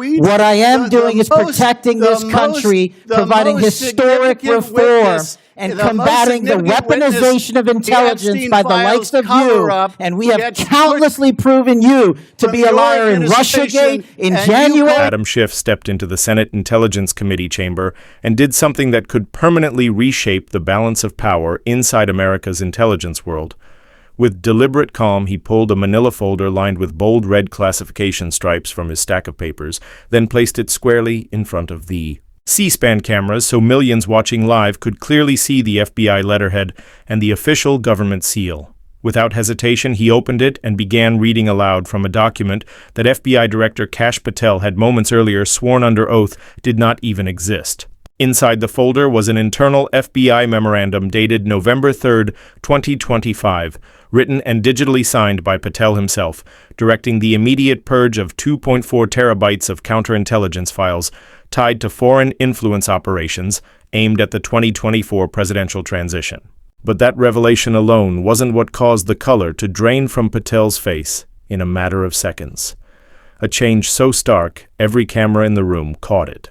What I am doing is protecting this country, providing historic reform, and combating the weaponization of intelligence by the likes of you. And we have countlessly proven you to be a liar in Russiagate, in January. Adam Schiff stepped into the Senate Intelligence Committee chamber and did something that could permanently reshape the balance of power inside America's intelligence world. With deliberate calm, he pulled a manila folder lined with bold red classification stripes from his stack of papers, then placed it squarely in front of the C-SPAN cameras so millions watching live could clearly see the FBI letterhead and the official government seal. Without hesitation, he opened it and began reading aloud from a document that FBI Director Patel had moments earlier sworn under oath did not even exist. Inside the folder was an internal FBI memorandum dated November 3, 2025, written and digitally signed by Patel himself, directing the immediate purge of 2.4 terabytes of counterintelligence files tied to foreign influence operations aimed at the 2024 presidential transition. But that revelation alone wasn't what caused the color to drain from Patel's face in a matter of seconds. A change so stark, every camera in the room caught it.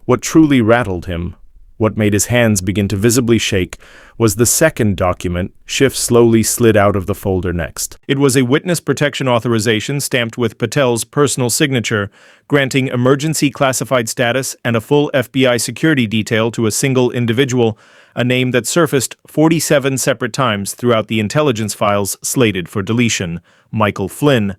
What truly rattled him, what made his hands begin to visibly shake, was the second document Schiff slowly slid out of the folder next. It was a witness protection authorization stamped with Patel's personal signature, granting emergency classified status and a full FBI security detail to a single individual, a name that surfaced 47 separate times throughout the intelligence files slated for deletion, Michael Flynn.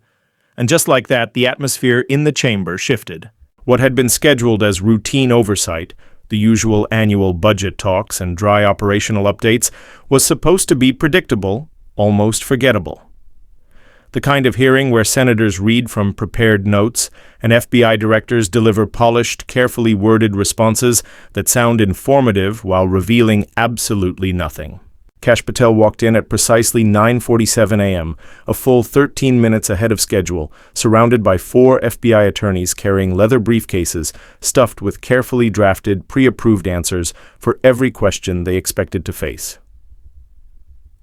And just like that, the atmosphere in the chamber shifted. What had been scheduled as routine oversight, the usual annual budget talks and dry operational updates, was supposed to be predictable, almost forgettable. The kind of hearing where senators read from prepared notes and FBI directors deliver polished, carefully worded responses that sound informative while revealing absolutely nothing. Patel walked in at precisely 9:47 a.m., a full 13 minutes ahead of schedule, surrounded by 4 FBI attorneys carrying leather briefcases stuffed with carefully drafted, pre-approved answers for every question they expected to face.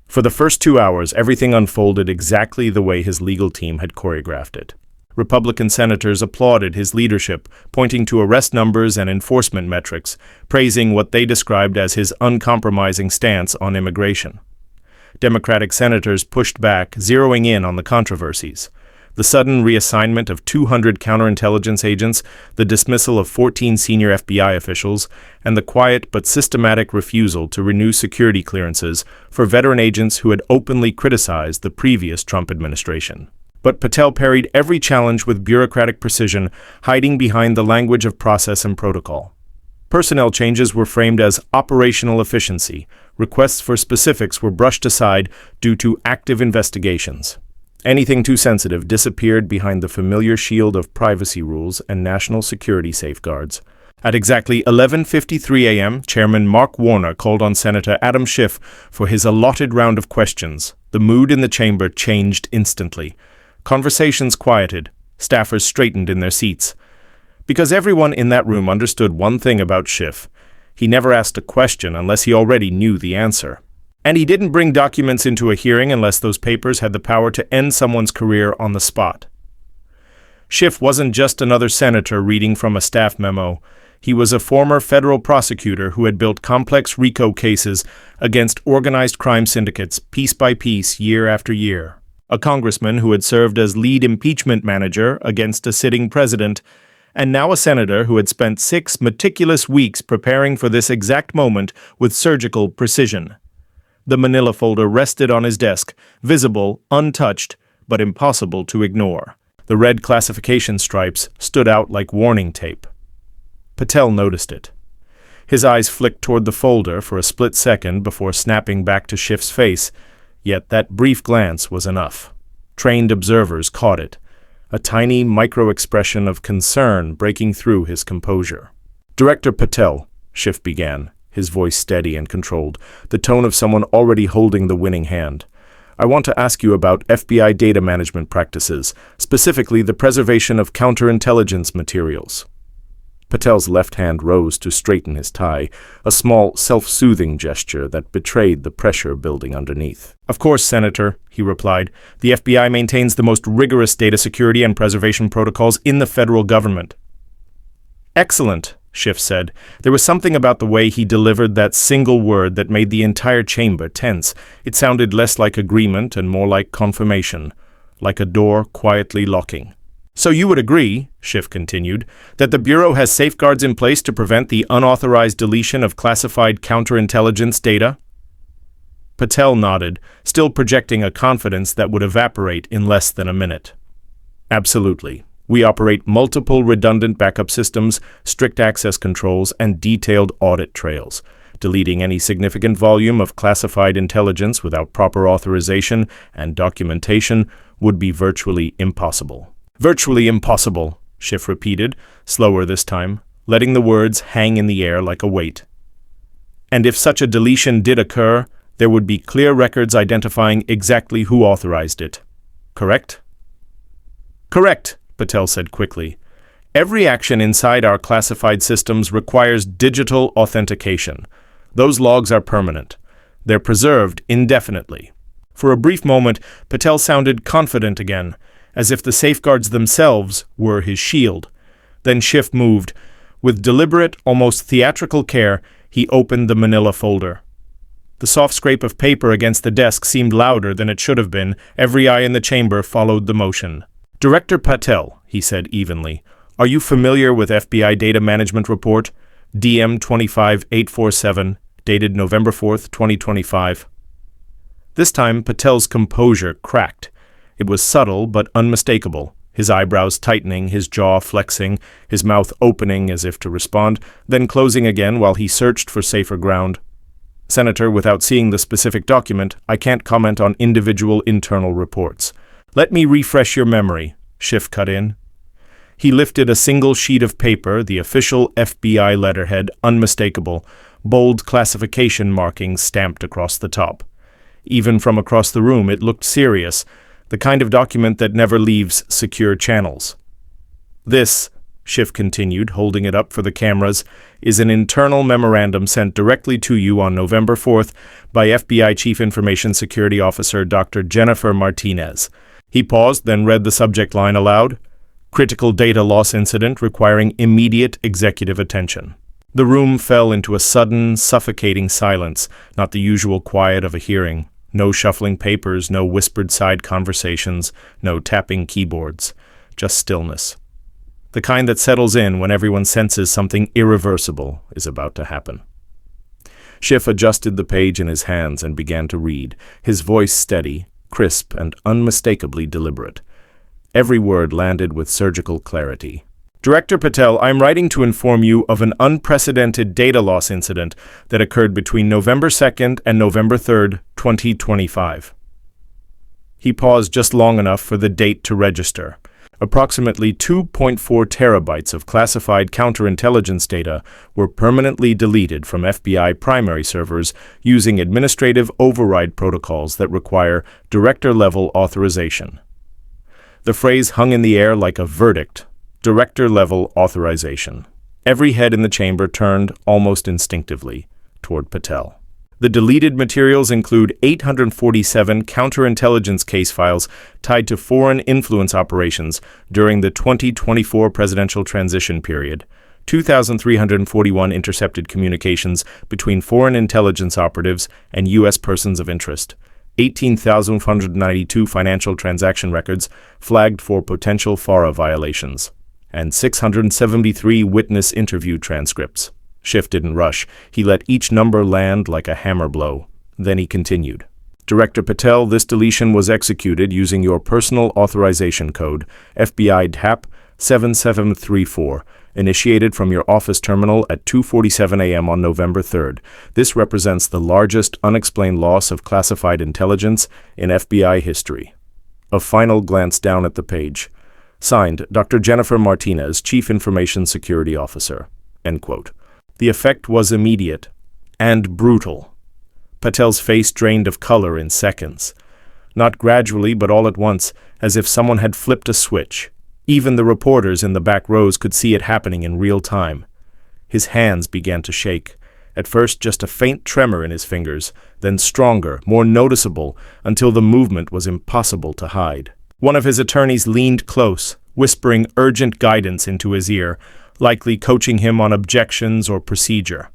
For the first 2 hours, everything unfolded exactly the way his legal team had choreographed it. Republican senators applauded his leadership, pointing to arrest numbers and enforcement metrics, praising what they described as his uncompromising stance on immigration. Democratic senators pushed back, zeroing in on the controversies. The sudden reassignment of 200 counterintelligence agents, the dismissal of 14 senior FBI officials, and the quiet but systematic refusal to renew security clearances for veteran agents who had openly criticized the previous Trump administration. But Patel parried every challenge with bureaucratic precision, hiding behind the language of process and protocol. Personnel changes were framed as operational efficiency. Requests for specifics were brushed aside due to active investigations. Anything too sensitive disappeared behind the familiar shield of privacy rules and national security safeguards. At exactly 11:53 a.m., Chairman Mark Warner called on Senator Adam Schiff for his allotted round of questions. The mood in the chamber changed instantly. Conversations quieted, staffers straightened in their seats. Because everyone in that room understood one thing about Schiff. He never asked a question unless he already knew the answer. And he didn't bring documents into a hearing unless those papers had the power to end someone's career on the spot. Schiff wasn't just another senator reading from a staff memo. He was a former federal prosecutor who had built complex RICO cases against organized crime syndicates piece by piece, year after year. A congressman who had served as lead impeachment manager against a sitting president, and now a senator who had spent 6 meticulous weeks preparing for this exact moment with surgical precision. The manila folder rested on his desk, visible, untouched, but impossible to ignore. The red classification stripes stood out like warning tape. Patel noticed it. His eyes flicked toward the folder for a split second before snapping back to Schiff's face. Yet that brief glance was enough. Trained observers caught it, a tiny micro-expression of concern breaking through his composure. Director Patel, Schiff began, his voice steady and controlled, the tone of someone already holding the winning hand. I want to ask you about FBI data management practices, specifically the preservation of counterintelligence materials. Patel's left hand rose to straighten his tie, a small, self-soothing gesture that betrayed the pressure building underneath. "Of course, Senator," he replied. "The FBI maintains the most rigorous data security and preservation protocols in the federal government." "Excellent," Schiff said. There was something about the way he delivered that single word that made the entire chamber tense. It sounded less like agreement and more like confirmation, like a door quietly locking. "So you would agree," Schiff continued, "that the Bureau has safeguards in place to prevent the unauthorized deletion of classified counterintelligence data?" Patel nodded, still projecting a confidence that would evaporate in less than a minute. "Absolutely. We operate multiple redundant backup systems, strict access controls, and detailed audit trails. Deleting any significant volume of classified intelligence without proper authorization and documentation would be virtually impossible." "Virtually impossible," Schiff repeated, slower this time, letting the words hang in the air like a weight. "And if such a deletion did occur, there would be clear records identifying exactly who authorized it. Correct?" "Correct," Patel said quickly. "Every action inside our classified systems requires digital authentication. Those logs are permanent. They're preserved indefinitely." For a brief moment, Patel sounded confident again, as if the safeguards themselves were his shield. Then Schiff moved. With deliberate, almost theatrical care, he opened the manila folder. The soft scrape of paper against the desk seemed louder than it should have been. Every eye in the chamber followed the motion. "Director Patel," he said evenly, "are you familiar with FBI Data Management Report, DM 25847, dated November 4th, 2025? This time, Patel's composure cracked. It was subtle but unmistakable, his eyebrows tightening, his jaw flexing, his mouth opening as if to respond, then closing again while he searched for safer ground. "Senator, without seeing the specific document, I can't comment on individual internal reports." "Let me refresh your memory," Schiff cut in. He lifted a single sheet of paper, the official FBI letterhead, unmistakable, bold classification markings stamped across the top. Even from across the room, it looked serious, the kind of document that never leaves secure channels. "This," Schiff continued, holding it up for the cameras, "is an internal memorandum sent directly to you on November 4th by FBI Chief Information Security Officer Dr. Jennifer Martinez." He paused, then read the subject line aloud. "Critical data loss incident requiring immediate executive attention." The room fell into a sudden, suffocating silence, not the usual quiet of a hearing. No shuffling papers, no whispered side conversations, no tapping keyboards, just stillness. The kind that settles in when everyone senses something irreversible is about to happen. Schiff adjusted the page in his hands and began to read, his voice steady, crisp, and unmistakably deliberate. Every word landed with surgical clarity. "Director Patel, I'm writing to inform you of an unprecedented data loss incident that occurred between November 2nd and November 3rd, 2025. He paused just long enough for the date to register. Approximately 2.4 terabytes of classified counterintelligence data were permanently deleted from FBI primary servers using administrative override protocols that require director-level authorization. The phrase hung in the air like a verdict. Director-level authorization. Every head in the chamber turned, almost instinctively, toward Patel. The deleted materials include 847 counterintelligence case files tied to foreign influence operations during the 2024 presidential transition period, 2,341 intercepted communications between foreign intelligence operatives and U.S. persons of interest, 18,192 financial transaction records flagged for potential FARA violations, and 673 witness interview transcripts. Schiff didn't rush. He let each number land like a hammer blow. Then he continued. "Director Patel, this deletion was executed using your personal authorization code, FBI DHAP 7734, initiated from your office terminal at 2:47 a.m. on November 3rd. This represents the largest unexplained loss of classified intelligence in FBI history." A final glance down at the page. Signed, Dr. Jennifer Martinez, Chief Information Security Officer. End quote. The effect was immediate and brutal. Patel's face drained of color in seconds. Not gradually, but all at once, as if someone had flipped a switch. Even the reporters in the back rows could see it happening in real time. His hands began to shake. At first just a faint tremor in his fingers, then stronger, more noticeable, until the movement was impossible to hide. One of his attorneys leaned close, whispering urgent guidance into his ear, likely coaching him on objections or procedure.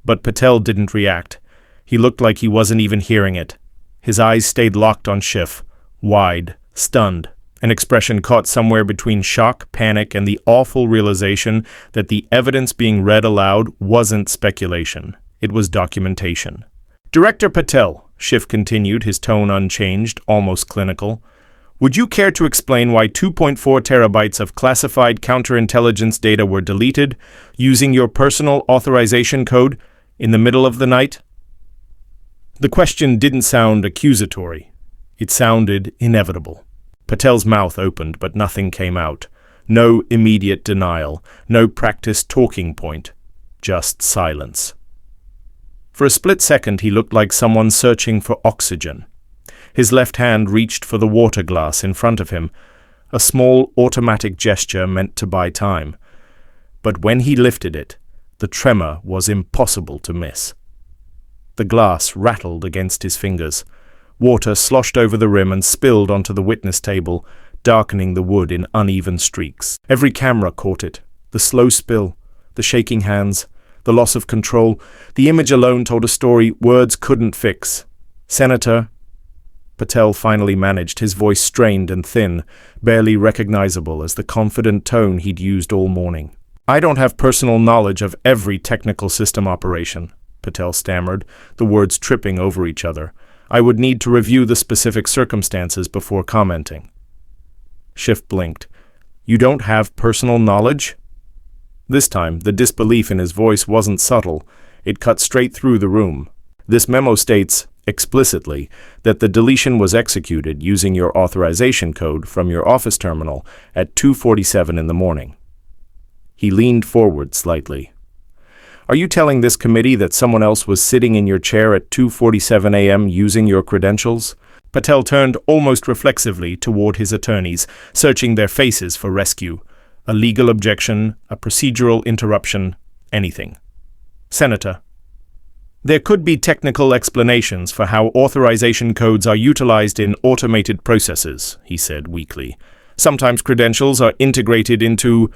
But Patel didn't react. He looked like he wasn't even hearing it. His eyes stayed locked on Schiff, wide, stunned, an expression caught somewhere between shock, panic, and the awful realization that the evidence being read aloud wasn't speculation. It was documentation. "Director Patel," Schiff continued, his tone unchanged, almost clinical, "would you care to explain why 2.4 terabytes of classified counterintelligence data were deleted using your personal authorization code in the middle of the night?" The question didn't sound accusatory. It sounded inevitable. Patel's mouth opened, but nothing came out. No immediate denial, no practiced talking point, just silence. For a split second, he looked like someone searching for oxygen. His left hand reached for the water glass in front of him, a small automatic gesture meant to buy time. But when he lifted it, the tremor was impossible to miss. The glass rattled against his fingers. Water sloshed over the rim and spilled onto the witness table, darkening the wood in uneven streaks. Every camera caught it. The slow spill, the shaking hands, the loss of control. The image alone told a story words couldn't fix. "Senator," Patel finally managed, his voice strained and thin, barely recognizable as the confident tone he'd used all morning. "I don't have personal knowledge of every technical system operation," Patel stammered, the words tripping over each other. "I would need to review the specific circumstances before commenting." Schiff blinked. "You don't have personal knowledge?" This time, the disbelief in his voice wasn't subtle. It cut straight through the room. "This memo states, explicitly, that the deletion was executed using your authorization code from your office terminal at 2:47 in the morning." He leaned forward slightly. "Are you telling this committee that someone else was sitting in your chair at 2:47 a.m. using your credentials?" Patel turned almost reflexively toward his attorneys, searching their faces for rescue. A legal objection, a procedural interruption, anything. "Senator, there could be technical explanations for how authorization codes are utilized in automated processes," he said weakly. "Sometimes credentials are integrated into—"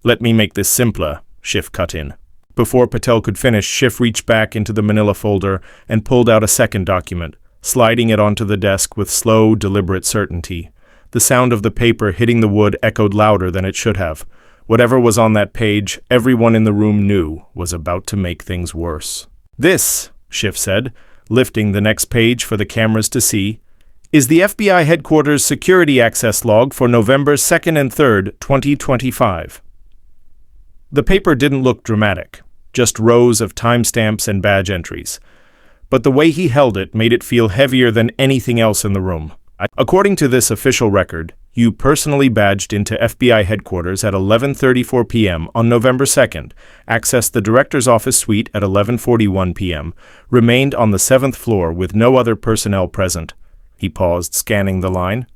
"Let me make this simpler," Schiff cut in. Before Patel could finish, Schiff reached back into the manila folder and pulled out a second document, sliding it onto the desk with slow, deliberate certainty. The sound of the paper hitting the wood echoed louder than it should have. Whatever was on that page, everyone in the room knew was about to make things worse. "This," Schiff said, lifting the next page for the cameras to see, "is the FBI headquarters security access log for November 2nd and 3rd, 2025. The paper didn't look dramatic, just rows of timestamps and badge entries. But the way he held it made it feel heavier than anything else in the room. According to this official record, you personally badged into FBI headquarters at 11:34 p.m. on November 2nd, accessed the director's office suite at 11:41 p.m., remained on the 7th floor with no other personnel present." He paused, scanning the line,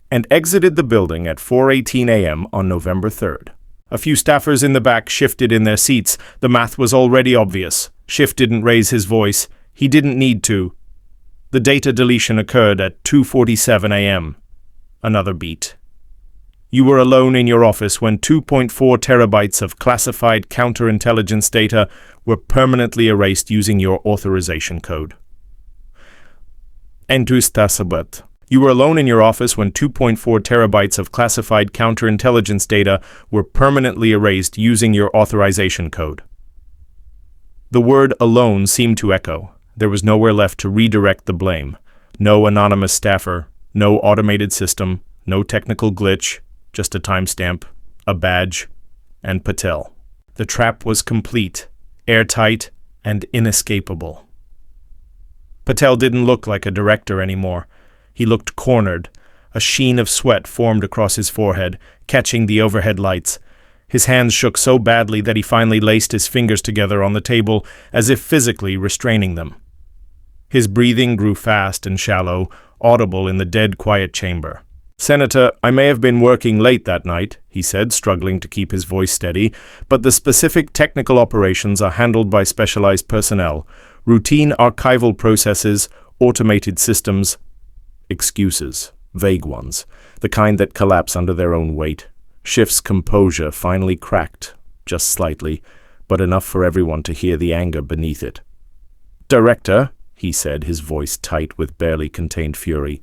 "and exited the building at 4:18 a.m. on November 3rd. A few staffers in the back shifted in their seats. The math was already obvious. Schiff didn't raise his voice. He didn't need to. The data deletion occurred at 2:47 a.m. Another beat. You were alone in your office when 2.4 terabytes of classified counterintelligence data were permanently erased using your authorization code. Entustasabat. You were alone in your office when 2.4 terabytes of classified counterintelligence data were permanently erased using your authorization code. The word alone seemed to echo. There was nowhere left to redirect the blame. No anonymous staffer, no automated system, no technical glitch, just a timestamp, a badge, and Patel. The trap was complete, airtight, and inescapable. Patel didn't look like a director anymore. He looked cornered. A sheen of sweat formed across his forehead, catching the overhead lights. His hands shook so badly that he finally laced his fingers together on the table, as if physically restraining them. His breathing grew fast and shallow, audible in the dead quiet chamber. "Senator, I may have been working late that night," he said, struggling to keep his voice steady, "but the specific technical operations are handled by specialized personnel. Routine archival processes, automated systems, excuses, vague ones, the kind that collapse under their own weight." Schiff's composure finally cracked, just slightly, but enough for everyone to hear the anger beneath it. "Director," he said, his voice tight with barely contained fury,